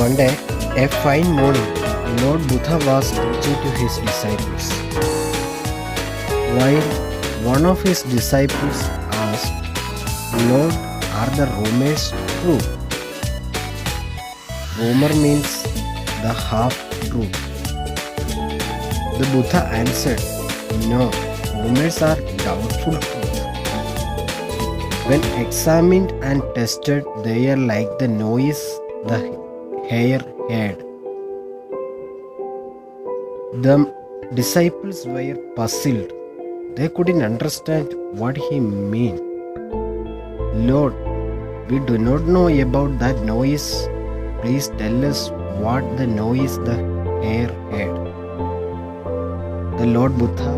One day, a fine morning, Lord Buddha was teaching to his disciples. While one of his disciples asked, Lord, are the rumors true? Rumor means the half truth. The Buddha answered, no, rumors are doubtful truth. When examined and tested, they are like the noise the hare heard. The disciples were puzzled. They couldn't understand what he meant. Lord, we do not know about that noise. Please tell us what the noise the hare heard. The Lord Buddha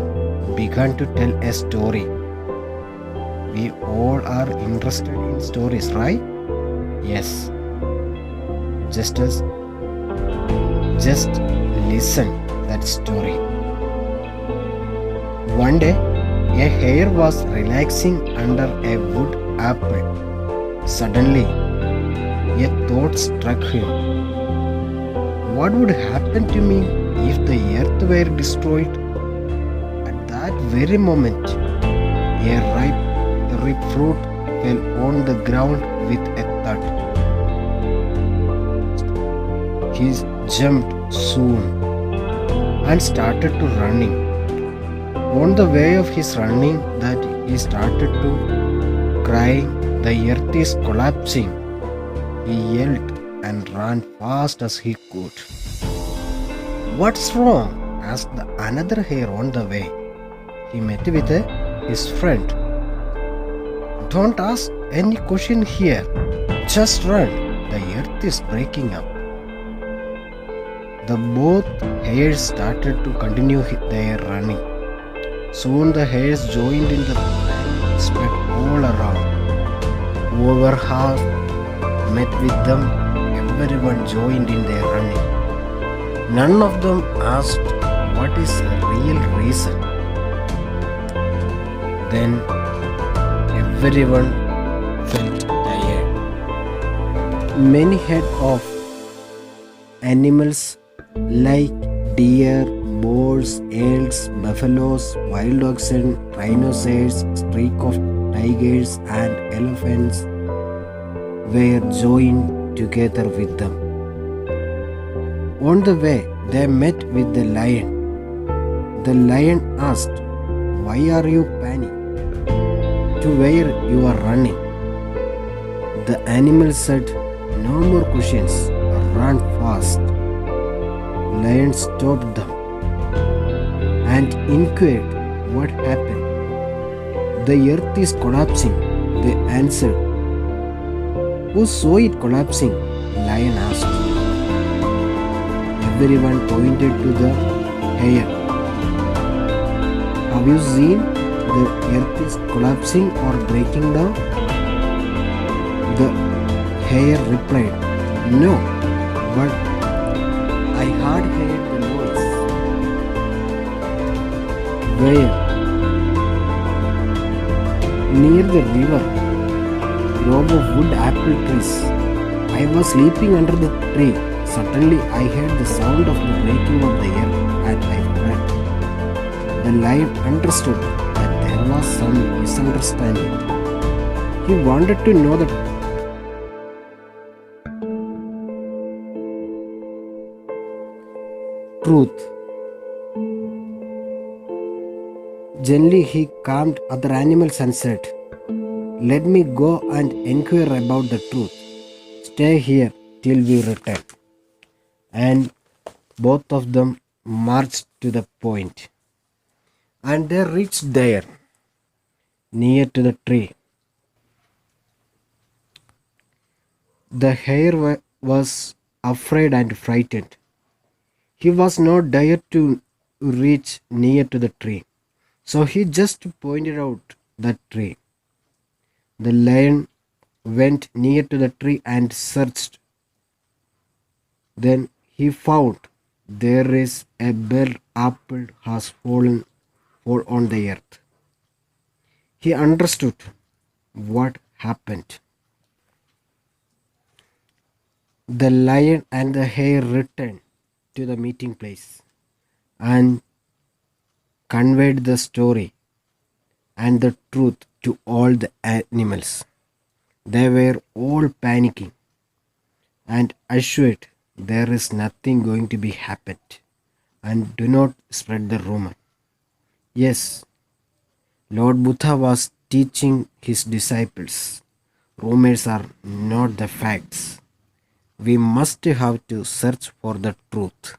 began to tell a story. We all are interested in stories, right? Yes. Just listen that story. One day, a hare was relaxing under a wood apple. Suddenly, a thought struck him. What would happen to me if the earth were destroyed? At that very moment, a ripe fruit fell on the ground with a thud. He jumped soon and started to running. On the way of his running, that he started to cry, the earth is collapsing. He yelled and ran fast as he could. What's wrong? Asked another hare on the way. He met with his friend. Don't ask any question here. Just run. The earth is breaking up. The both hares started to continue their running. Soon the hares joined in the panic spread all around. Over half met with them. Everyone joined in their running. None of them asked what is the real reason. Then everyone felt tired. Many head of animals like deer, boars, elks, buffaloes, wild oxen, rhinoceros, streak of tigers and elephants were joined together with them. On the way, they met with the lion. The lion asked, why are you panting? To where you are running? The animal said, no more questions, run fast. Lion stopped them and inquired what happened. The earth is collapsing, they answered. Who saw it collapsing? Lion asked. Everyone pointed to the hare. Have you seen the earth is collapsing or breaking down? The hare replied, no, but I had heard the noise. Where? Near the river, grove of wood apple trees. I was sleeping under the tree. Suddenly I heard the sound of the breaking of the earth and I fled. The lion understood that there was some misunderstanding. He wanted to know the truth. Gently he calmed other animals and said, let me go and inquire about the truth. Stay here till we return. And both of them marched to the point. And they reached there, near to the tree. The hare was afraid and frightened. He was not dared to reach near to the tree. So he just pointed out that tree. The lion went near to the tree and searched. Then he found there is a bare apple has fallen on the earth. He understood what happened. The lion and the hare returned to the meeting place and conveyed the story and the truth to all the animals. They were all panicking and assured there is nothing going to be happened, and do not spread the rumor. Yes, Lord Buddha was teaching his disciples. Rumors are not the facts. We must have to search for the truth.